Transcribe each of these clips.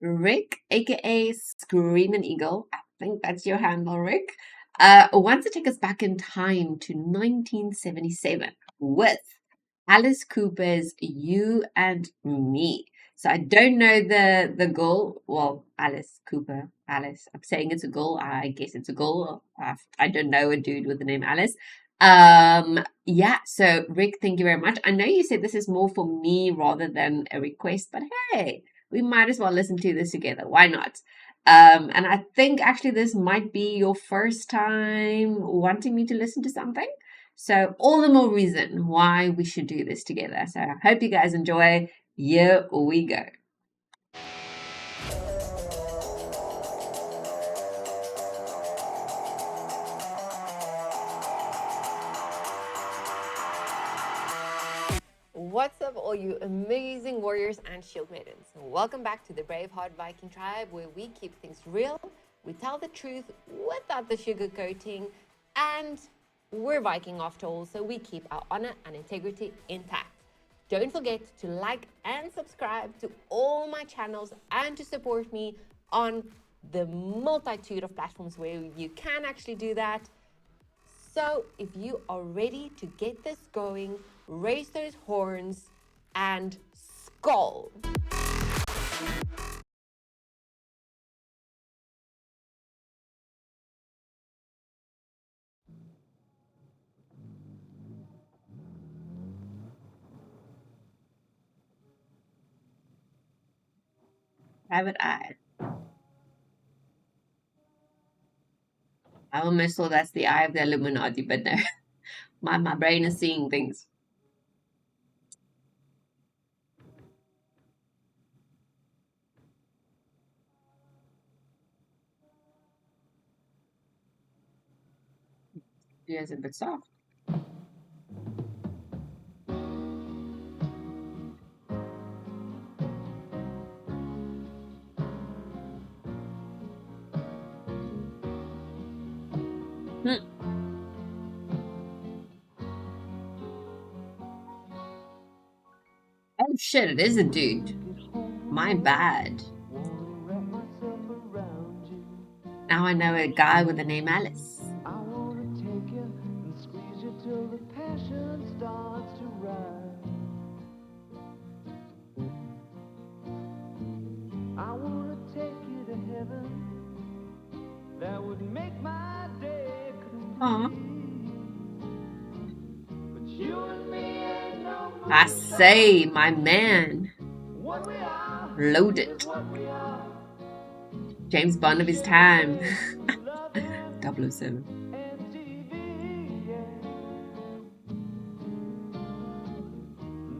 Rick, aka Screamineagle, I think that's your handle, Rick, wants to take us back in time to 1977 with Alice Cooper's You and Me. So I don't know the girl. Well, Alice Cooper, Alice. I'm saying it's a girl. I guess it's a girl. I don't know a dude with the name Alice. Yeah. So Rick, thank you very much. I know you said this is more for me rather than a request, but hey, we might as well listen to this together. Why not? And I think actually this might be your first time wanting me to listen to something. So all the more reason why we should do this together. So I hope you guys enjoy. Here we go. What's up, all you amazing warriors and shield maidens? Welcome back to the Braveheart Viking tribe, where we keep things real, we tell the truth without the sugarcoating, and we're Viking after all, so we keep our honor and integrity intact. Don't forget to like and subscribe to all my channels and to support me on the multitude of platforms where you can actually do that. So if you are ready to get this going, raise those horns and skull. Private eye. I almost thought that's the eye of the Illuminati, but no. My brain is seeing things. Yes, a bit soft. Oh shit, it is a dude. My bad. Now I know a guy with the name Alice. I wanna take you and squeeze you till the passion starts to rise. I wanna take you to heaven. That would make my day complete. But you and me ain't no I say, my man. what we are, Loaded. what we are. James Bond of his time. 007.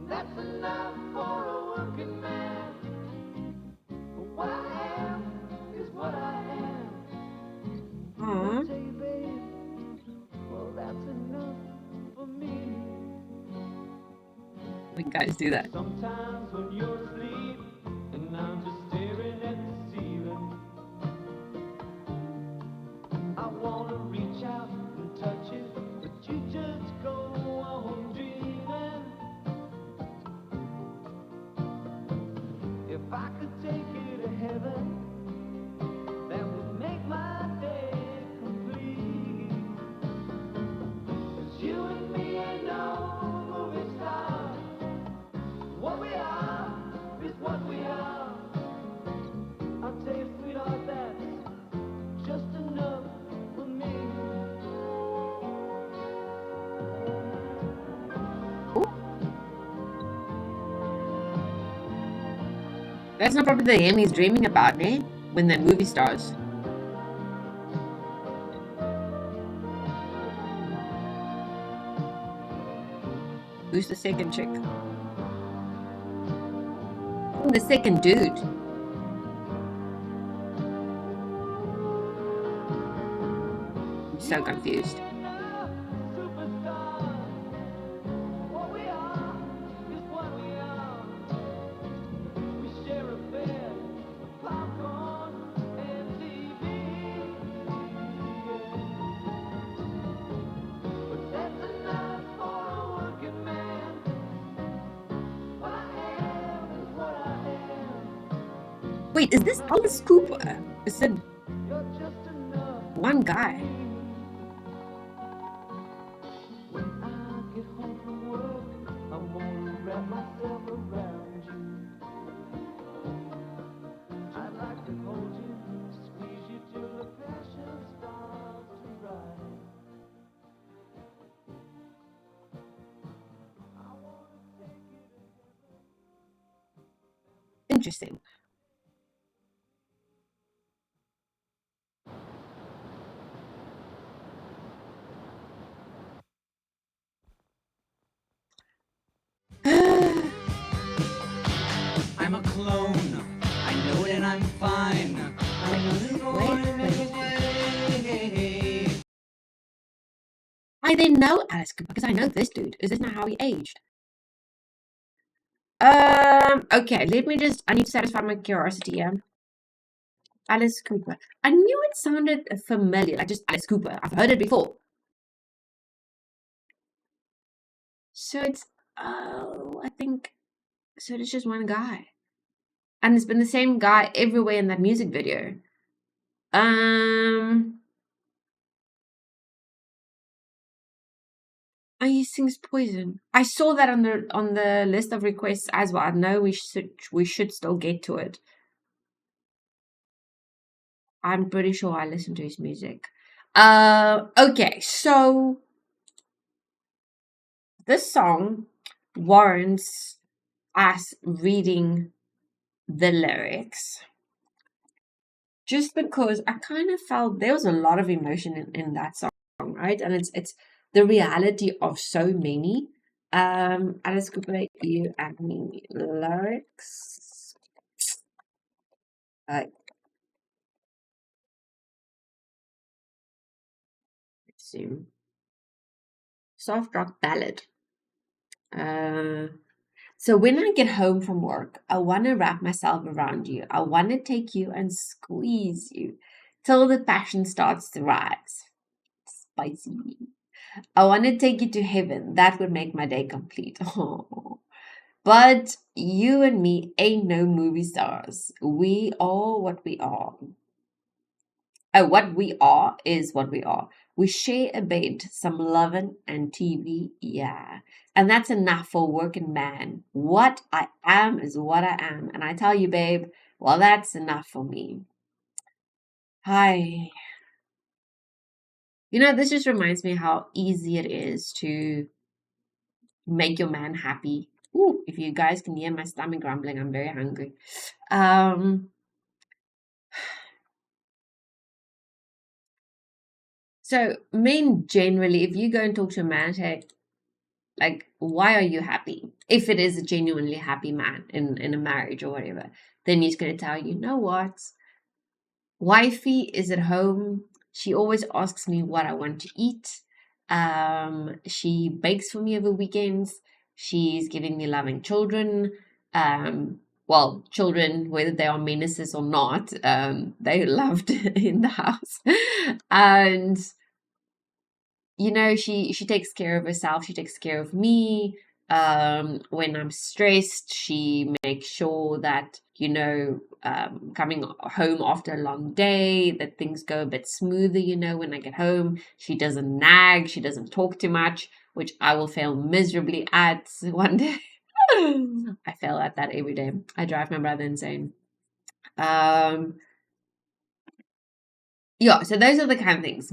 That's enough for a working man. What I am is what I am. Aww. Tell you, babe, well, that's enough for me. When guys do that. Sometimes when you're asleep and I'm just staring at the ceiling, I wanna reach out and touch you, but you just go on dreaming. If I could take you to heaven, that would make my day complete. 'Cause you and me ain't no movie star. What we are is what we are. I'll tell you, sweetheart, that's just enough for me. That's not probably the him he's dreaming about, eh? When that movie stars. Who's the second chick? Oh, the second dude. I'm so confused. Superstar. What we are is what we are. We share a bed, popcorn, and TV. But that's enough for a working man. What I am is what I am. Wait, is this Alice Cooper? Is it You're just enough one for guy? me. When I get home from work, I'm gonna wrap myself around you. I'd like to hold you, squeeze you till the passion starts to rise. I wanna take you together. Interesting. I'm a clone. I know that I'm fine. I didn't know Alice Cooper because I know this dude. Is this not how he aged? Okay, I need to satisfy my curiosity here. Alice Cooper. I knew it sounded familiar, like just Alice Cooper. I've heard it before. So it's, I think, so it's just one guy. And it's been the same guy everywhere in that music video. Oh, he sings Poison. I saw that on the list of requests as well. I know we should still get to it. I'm pretty sure I listen to his music. Okay, so this song warrants us reading the lyrics. Just because I kind of felt there was a lot of emotion in that song, right? And it's the reality of so many. Alice Cooper, you and me lyrics. Let's see. Soft rock ballad. So when I get home from work, I want to wrap myself around you. I want to take you and squeeze you till the passion starts to rise. Spicy. I want to take you to heaven. That would make my day complete. Oh. But you and me ain't no movie stars. We are what we are. Oh, what we are is what we are. We share a bed, some loving and TV, yeah. And that's enough for a working man. What I am is what I am. And I tell you, babe, well, that's enough for me. Hi. You know, this just reminds me how easy it is to make your man happy. Ooh, if you guys can hear my stomach grumbling, I'm very hungry. So men generally, if you go and talk to a man, say, like, why are you happy? If it is a genuinely happy man in a marriage or whatever, then he's going to tell you, know what? Wifey is at home. She always asks me what I want to eat. She bakes for me over weekends. She's giving me loving children. Well, children, whether they are menaces or not, they're loved in the house. And you know, she takes care of herself. She takes care of me. When I'm stressed, she makes sure that, you know, coming home after a long day, that things go a bit smoother, you know, when I get home. She doesn't nag, she doesn't talk too much, which I will fail miserably at one day. I fail at that every day. I drive my brother insane. Yeah, so those are the kind of things.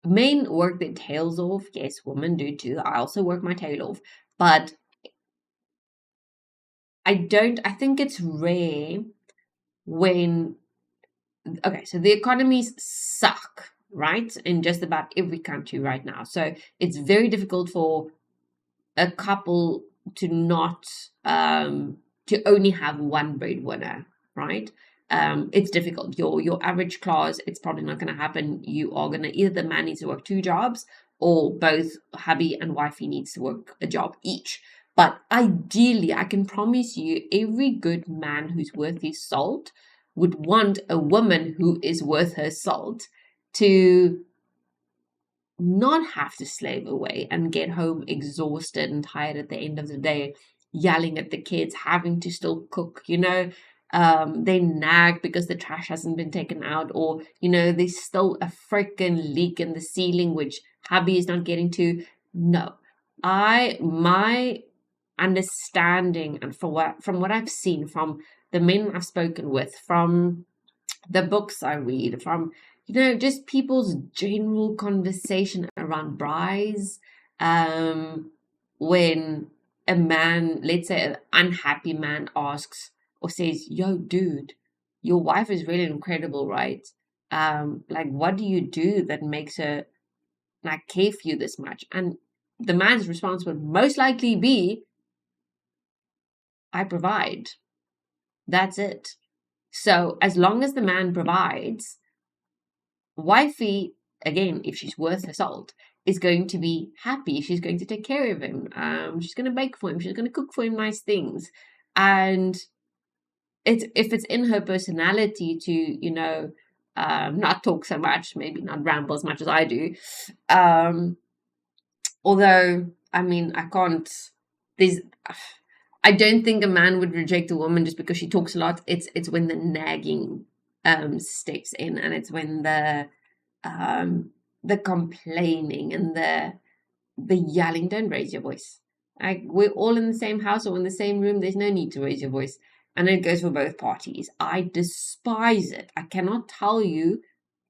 Men work their tails off. Yes, women do too. I also work my tail off. But I think it's rare when, okay, so the economies suck, right? In just about every country right now. So it's very difficult for a couple to not, to only have one breadwinner, right? It's difficult. Your average class, it's probably not going to happen. You are going to either the man needs to work two jobs, or both hubby and wifey needs to work a job each. But ideally, I can promise you, every good man who's worth his salt would want a woman who is worth her salt to not have to slave away and get home exhausted and tired at the end of the day, yelling at the kids, having to still cook, you know. They nag because the trash hasn't been taken out, or there's still a freaking leak in the ceiling which hubby is not getting to. No, my understanding, and from what I've seen from the men I've spoken with, from the books I read, from just people's general conversation around brides, when a man, let's say an unhappy man, asks or says, "Yo, dude, your wife is really incredible, right? Like, what do you do that makes her like care for you this much?" And the man's response would most likely be, "I provide. That's it." So as long as the man provides, wifey, again, if she's worth her salt, is going to be happy. She's going to take care of him. She's going to bake for him. She's going to cook for him nice things. And if it's in her personality to, not talk so much, maybe not ramble as much as I do. Although, I mean, I don't think a man would reject a woman just because she talks a lot. It's when the nagging steps in, and it's when the complaining and the yelling. Don't raise your voice. Like, we're all in the same house or in the same room. There's no need to raise your voice. And it goes for both parties. I despise it. I cannot tell you.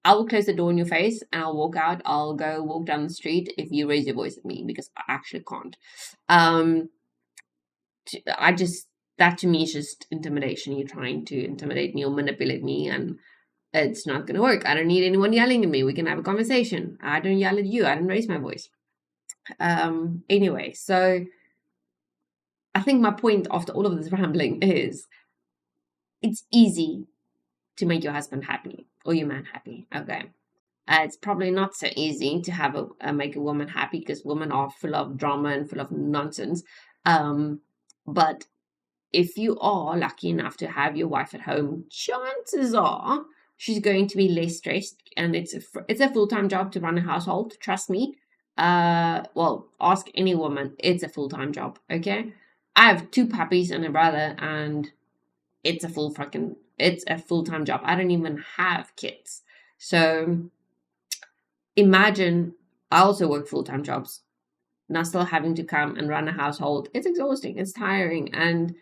I will close the door in your face and I'll walk out. I'll go walk down the street if you raise your voice at me, because I actually can't. That to me is just intimidation. You're trying to intimidate me or manipulate me, and it's not going to work. I don't need anyone yelling at me. We can have a conversation. I don't yell at you. I don't raise my voice. Anyway, so I think my point after all of this rambling is, it's easy to make your husband happy or your man happy. Okay. It's probably not so easy to have make a woman happy, because women are full of drama and full of nonsense. But if you are lucky enough to have your wife at home, chances are she's going to be less stressed, and it's a full-time job to run a household. Trust me. Well, ask any woman. It's a full-time job. Okay. I have 2 puppies and a brother, and it's a full-time job. I don't even have kids. So imagine, I also work full-time jobs. Now still having to come and run a household. It's exhausting. It's tiring. And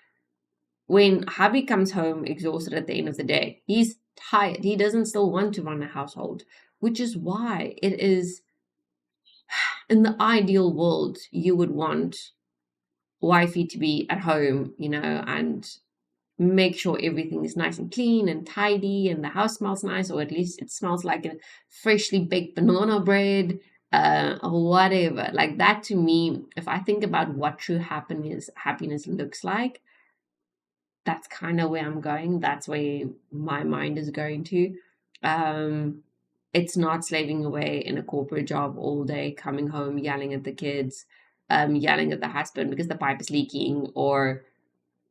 when hubby comes home exhausted at the end of the day, he's tired. He doesn't still want to run a household, which is why it is, in the ideal world, you would want wifey to be at home, and make sure everything is nice and clean and tidy, and the house smells nice, or at least it smells like a freshly baked banana bread, or whatever. Like that, to me, if I think about what true happiness looks like, that's kind of where I'm going. That's where my mind is going to. It's not slaving away in a corporate job all day, coming home yelling at the kids, yelling at the husband because the pipe is leaking, or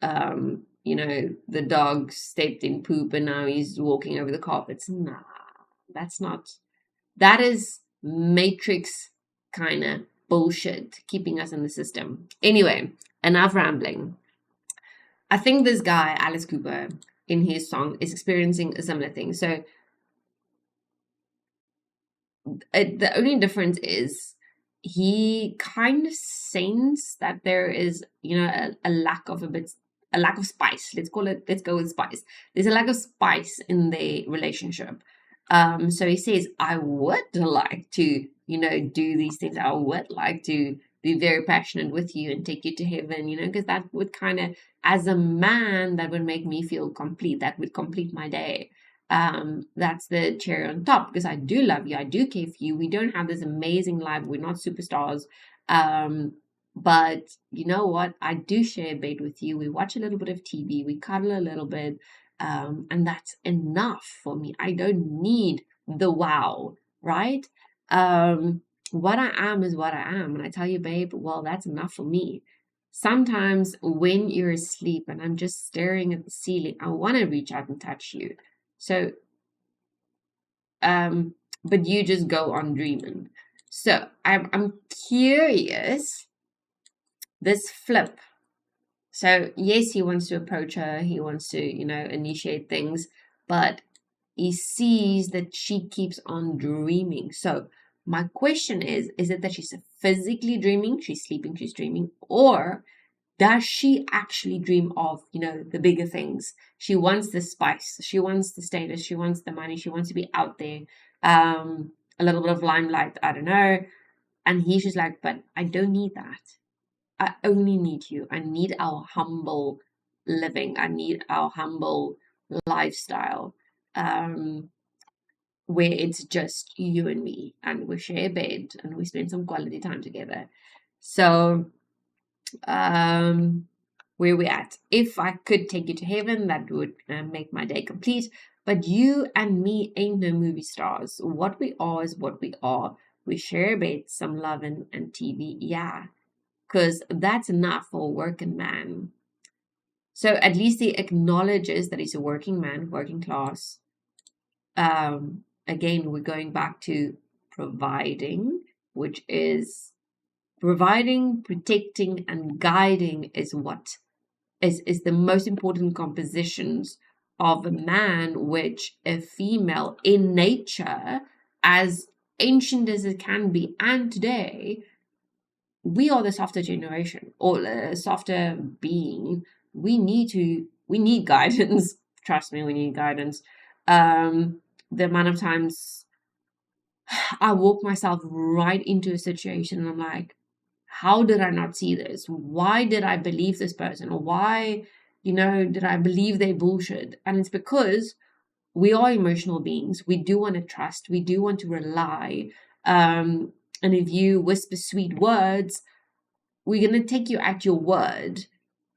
the dog stepped in poop and now he's walking over the carpets. Nah, that is matrix kind of bullshit, keeping us in the system. Anyway, enough rambling. I think this guy, Alice Cooper, in his song is experiencing a similar thing. So the only difference is he kind of senses that there is, a lack of spice. Let's go with spice. There's a lack of spice in the relationship. So he says, I would like to, do these things. I would like to be very passionate with you and take you to heaven, because that would kind of, as a man, that would make me feel complete. That would complete my day. That's the cherry on top, because I do love you. I do care for you. We don't have this amazing life. We're not superstars. But you know what? I do share a bed with you. We watch a little bit of TV. We cuddle a little bit. And that's enough for me. I don't need the wow, right? What I am is what I am. And I tell you, babe, well, that's enough for me. Sometimes when you're asleep and I'm just staring at the ceiling, I want to reach out and touch you. So, but you just go on dreaming. So I'm curious, this flip So yes, he wants to approach her, he wants to, initiate things, but he sees that she keeps on dreaming. So my question is it that she's physically dreaming, she's sleeping, she's dreaming, or does she actually dream of, the bigger things? She wants the spice, she wants the status, she wants the money, she wants to be out there, a little bit of limelight, I don't know. And he's just like, but I don't need that. I only need you. I need our humble living. I need our humble lifestyle, um, where it's just you and me, and we share a bed and we spend some quality time together. So, where we at? If I could take you to heaven, that would make my day complete. But you and me ain't no movie stars. What we are is what we are. We share a bed, some loving, and TV. Yeah, because that's enough for a working man. So at least he acknowledges that he's a working man, working class. Again, we're going back to providing, which is providing, protecting, and guiding is what is the most important compositions of a man, which a female in nature, as ancient as it can be, and today, we are the softer generation or a softer being. We need guidance. Trust me, we need guidance. The amount of times I walk myself right into a situation and I'm like, how did I not see this? Why did I believe this person? Or why, did I believe they bullshit? And it's because we are emotional beings. We do want to trust. We do want to rely. And if you whisper sweet words, we're going to take you at your word.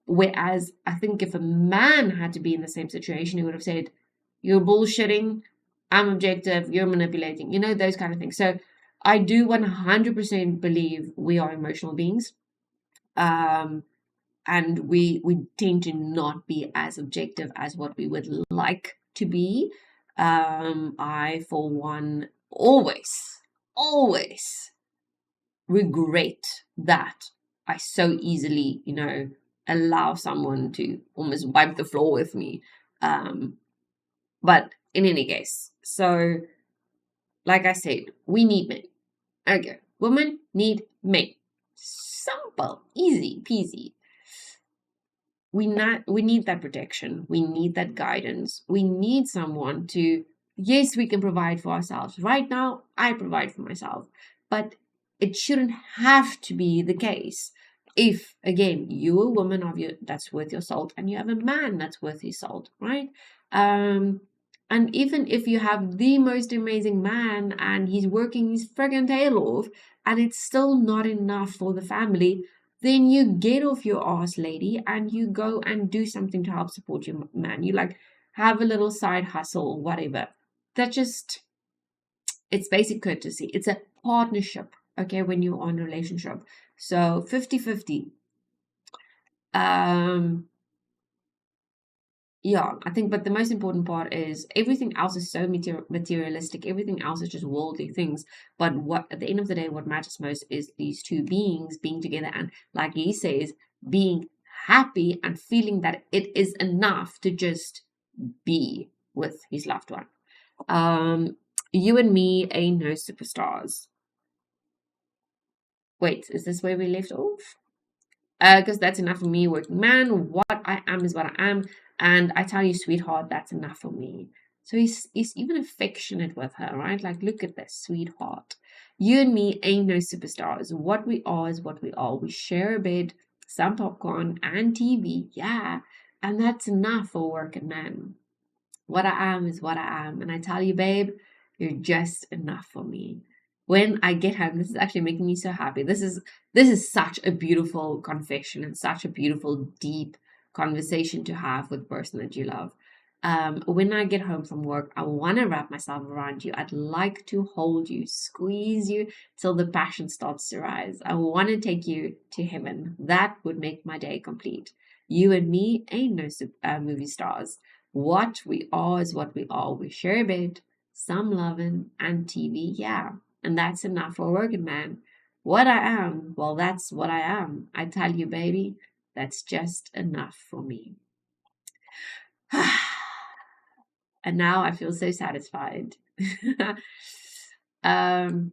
Whereas I think if a man had to be in the same situation, he would have said, you're bullshitting, I'm objective, you're manipulating, those kind of things. So I do 100% believe we are emotional beings. And we tend to not be as objective as what we would like to be. I, for one, always regret that I so easily, allow someone to almost wipe the floor with me. But in any case, so like I said, we need men. Okay, women need men. Simple, easy peasy. We need that protection. We need that guidance. We need someone to, yes, we can provide for ourselves. Right now, I provide for myself. But it shouldn't have to be the case. If, again, you're a woman that's worth your salt and you have a man that's worth his salt, right? And even if you have the most amazing man and he's working his friggin' tail off and it's still not enough for the family, then you get off your ass, lady, and you go and do something to help support your man. You have a little side hustle, whatever. It's basic courtesy. It's a partnership, okay, when you're on a relationship. So 50-50. Yeah, I think, but the most important part is everything else is so materialistic. Everything else is just worldly things. But what, at the end of the day, what matters most is these two beings being together and, like he says, being happy and feeling that it is enough to just be with his loved one. You and me ain't no superstars. Wait, is this where we left off? Because that's enough for me, working man. What I am is what I am. And I tell you, sweetheart, that's enough for me. So he's even affectionate with her, right? Like, look at this, sweetheart. You and me ain't no superstars. What we are is what we are. We share a bed, some popcorn, and TV. Yeah. And that's enough for a working man. What I am is what I am. And I tell you, babe, you're just enough for me. When I get home, this is actually making me so happy. This is such a beautiful confession and such a beautiful, deep conversation to have with the person that you love. When I get home from work, I want to wrap myself around you. I'd like to hold you, squeeze you till the passion starts to rise. I want to take you to heaven. That would make my day complete. You and me ain't no movie stars. What we are is what we are. We share a bed, some loving, and TV. Yeah, and that's enough for a working man. What I am, well, that's what I am. I tell you, baby, That's just enough for me. And now I feel so satisfied. um,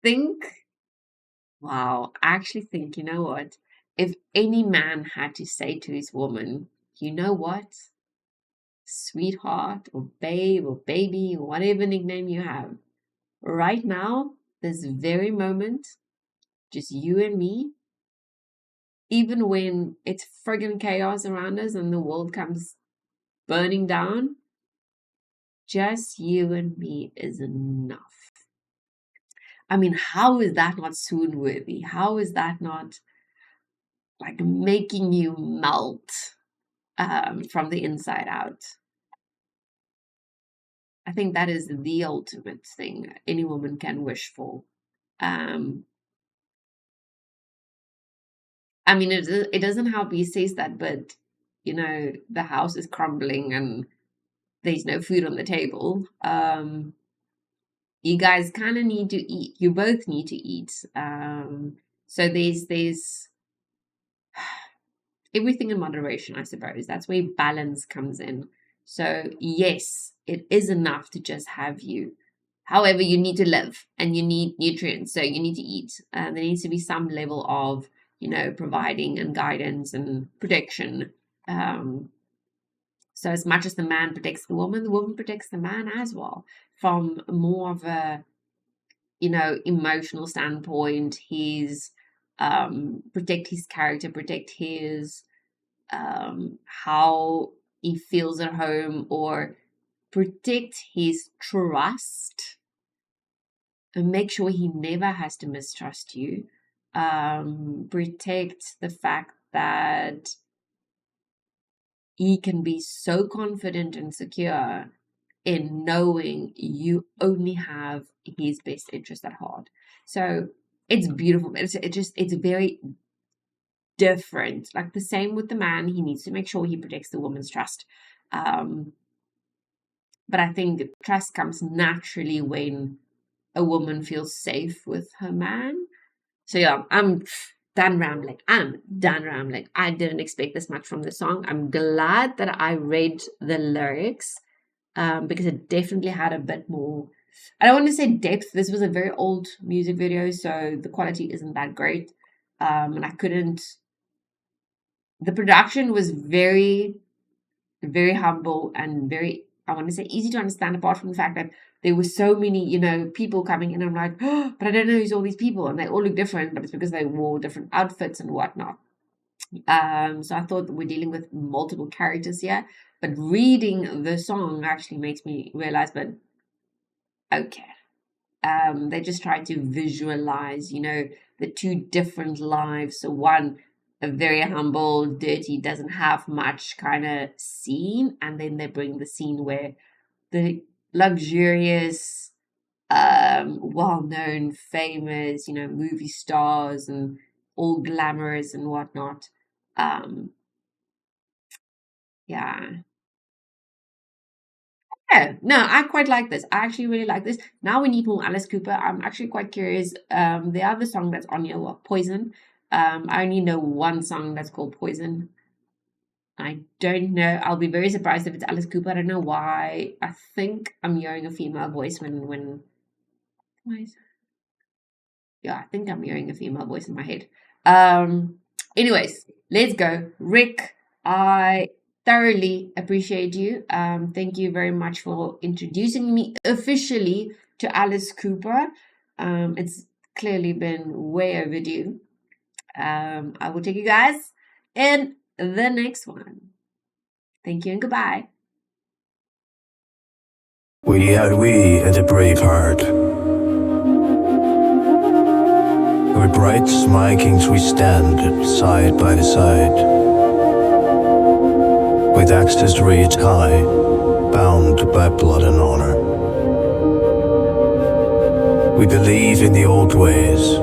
think, wow, I actually think, you know what? If any man had to say to his woman, you know what, sweetheart or babe or baby or whatever nickname you have, right now, this very moment, just you and me, even when it's friggin' chaos around us and the world comes burning down, just you and me is enough. I mean, how is that not swoon worthy? How is that not like making you melt from the inside out? I think that is the ultimate thing any woman can wish for. Um, I mean, it doesn't help he says that, but you know, the house is crumbling and there's no food on the table. You guys kind of need to eat. You both need to eat. So there's everything in moderation, I suppose. That's where balance comes in. So yes, it is enough to just have you. However, you need to live and you need nutrients, so you need to eat. There needs to be some level of, you know, providing and guidance and protection. So as much as the man protects the woman protects the man as well. From more of a, you know, emotional standpoint, his protect his character, protect his how he feels at home, or protect his trust and make sure he never has to mistrust you. Protect the fact that he can be so confident and secure in knowing you only have his best interest at heart. So it's beautiful. It's very different. Like the same with the man, he needs to make sure he protects the woman's trust. But I think trust comes naturally when a woman feels safe with her man. So yeah, I'm done rambling. I didn't expect this much from the song. I'm glad that I read the lyrics because it definitely had a bit more, I don't want to say depth. This was a very old music video, so the quality isn't that great. And the production was very, very humble and very, I want to say, easy to understand, apart from the fact that there were so many, you know, people coming in. I'm like, oh, but I don't know who's all these people, and they all look different, but it's because they wore different outfits and whatnot. So I thought we're dealing with multiple characters here, but reading the song actually makes me realize, but okay. They just try to visualize, you know, the two different lives. So one, a very humble, dirty, doesn't have much kind of scene, and then they bring the scene where the luxurious, well-known, famous, you know, movie stars and all glamorous and whatnot. Yeah. Yeah, no, I quite like this. I actually really like this. Now we need more Alice Cooper. I'm actually quite curious. The other song that's on here, what, Poison. I only know one song that's called Poison. I don't know. I'll be very surprised if it's Alice Cooper. I don't know why. I think I'm hearing a female voice when why is, yeah, I think I'm hearing a female voice in my head. Anyways, let's go. Rick, I thoroughly appreciate you. Thank you very much for introducing me officially to Alice Cooper. It's clearly been way overdue. I will take you guys in the next one. Thank you and goodbye. We are the Braveheart. With bright Vikings we stand side by side, with axes reached high, bound by blood and honor. We believe in the old ways,